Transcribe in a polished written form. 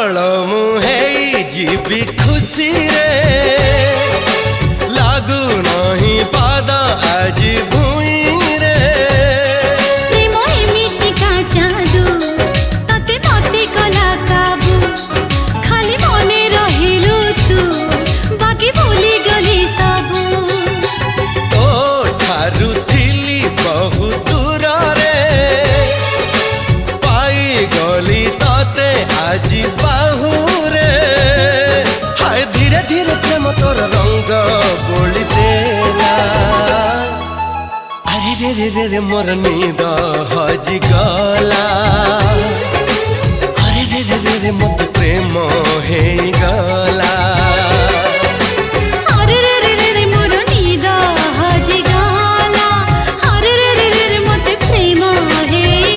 पागल मुहे जीवी खुशी रे लागू नहीं पाद आज भूई रे प्रेम एमिति का जादू तते मते कला काबू खाली मने रहिलु तू बाकी भूली गली सबू तो ठारू थिली बहु दूर रे पाई गली तते आज बाहू रे हाय धीरे धीरे प्रेम तोर रंग बोली देला अरे रे रे रे रे मोर नींद हज